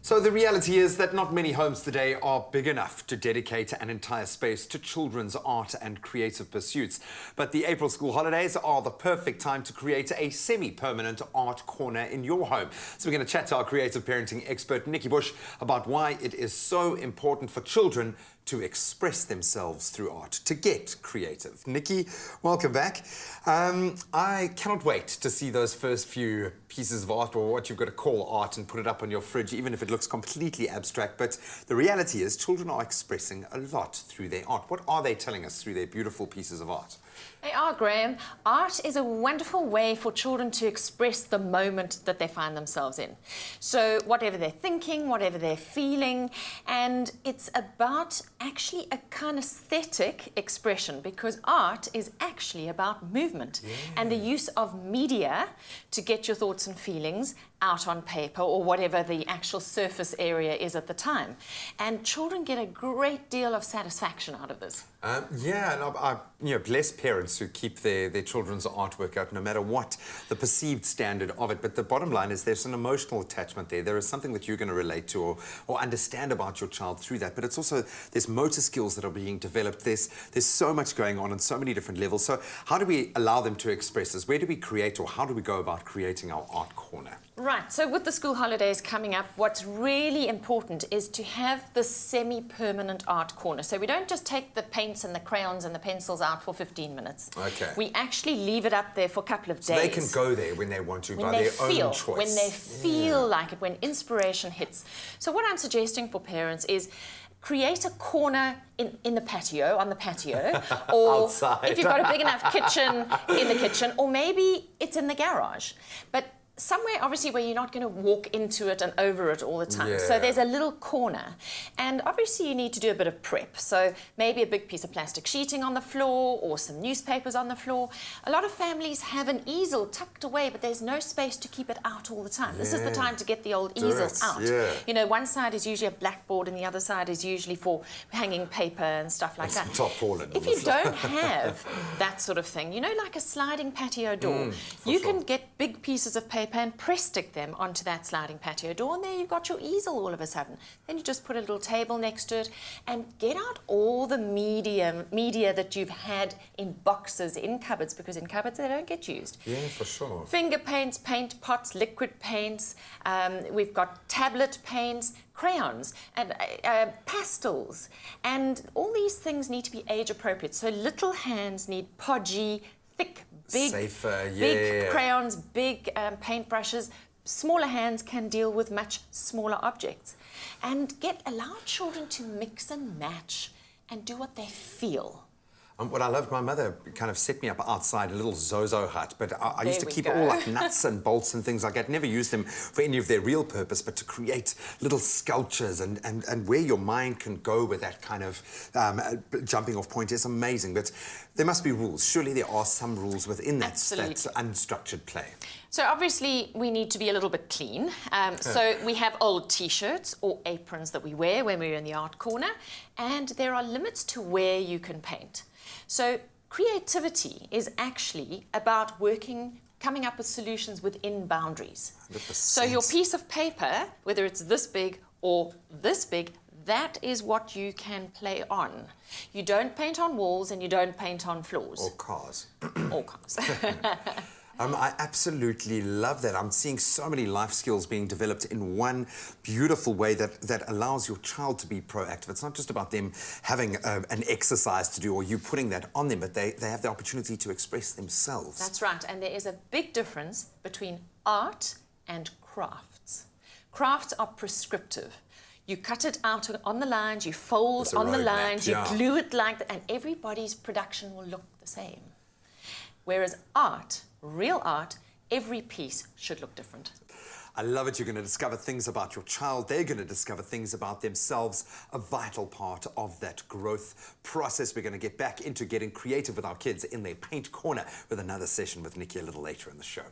So the reality is that not many homes today are big enough to dedicate an entire space to children's art and creative pursuits. But the April school holidays are the perfect time to create a semi-permanent art corner in your home. So we're going to chat to our creative parenting expert, Nikki Bush, about why it is so important for children to express themselves through art, to get creative. Nikki, welcome back. I cannot wait to see those first few pieces of art, or what you've got to call art, and put it up on your fridge, even if it looks completely abstract. But the reality is children are expressing a lot through their art. What are they telling us through their beautiful pieces of art? They are, Graham. Art is a wonderful way for children to express the moment that they find themselves in. So whatever they're thinking, whatever they're feeling, and it's about actually a kinesthetic expression, because art is actually about movement and the use of media to get your thoughts and feelings out on paper or whatever the actual surface area is at the time. And children get a great deal of satisfaction out of this. Yeah, and I bless parents who keep their children's artwork out, no matter what the perceived standard of it. But the bottom line is there's an emotional attachment there. There is something that you're going to relate to or understand about your child through that. But it's also, there's motor skills that are being developed. There's so much going on so many different levels. So how do we allow them to express this? Where do we create, or how do we go about creating our art corner? Right, so with the school holidays coming up, what's really important is to have the semi-permanent art corner. So we don't just take the paints and the crayons and the pencils out for 15 minutes. Okay. We actually leave it up there for a couple of days. So they can go there when they want to, by their own choice. When they feel like it, when inspiration hits. So what I'm suggesting for parents is create a corner in the patio, on the patio, or outside. If you've got a big enough kitchen, in the kitchen, or maybe it's in the garage. But somewhere, obviously, where you're not going to walk into it and over it all the time. Yeah. So there's a little corner. And obviously, you need to do a bit of prep. So maybe a big piece of plastic sheeting on the floor or some newspapers on the floor. A lot of families have an easel tucked away, but there's no space to keep it out all the time. This is the time to get the old easel out. Yeah. You know, one side is usually a blackboard and the other side is usually for hanging paper and stuff like that. If you don't have that sort of thing, you know, like a sliding patio door, you can get big pieces of paper and press stick them onto that sliding patio door, and there you've got your easel all of a sudden. Then you just put a little table next to it and get out all the media that you've had in boxes, in cupboards, because in cupboards they don't get used. Yeah, for sure. Finger paints, paint pots, liquid paints, we've got tablet paints, crayons and pastels, and all these things need to be age appropriate. So little hands need podgy, thick, big, safer, big crayons, big paintbrushes. Smaller hands can deal with much smaller objects. And allow children to mix and match and do what they feel. What I loved, my mother kind of set me up outside a little Zozo hut, but I used to keep go. all like nuts and bolts and things like that. Never used them for any of their real purpose, but to create little sculptures and where your mind can go with that kind of jumping off point is amazing. But there must be rules. Surely there are some rules within that unstructured play. So obviously we need to be a little bit clean. So we have old t-shirts or aprons that we wear when we're in the art corner, and there are limits to where you can paint. So creativity is actually about coming up with solutions within boundaries. 100%. So your piece of paper, whether it's this big or this big, that is what you can play on. You don't paint on walls and you don't paint on floors. Or cars. Or cars. I absolutely love that. I'm seeing so many life skills being developed in one beautiful way that allows your child to be proactive. It's not just about them having an exercise to do or you putting that on them, but they have the opportunity to express themselves. That's right, and there is a big difference between art and crafts. Crafts are prescriptive. You cut it out on the lines, you fold on the lines, you glue it like that, and everybody's production will look the same. Whereas art, real art, every piece should look different. I love it. You're going to discover things about your child. They're going to discover things about themselves, a vital part of that growth process. We're going to get back into getting creative with our kids in their paint corner with another session with Nikki a little later in the show.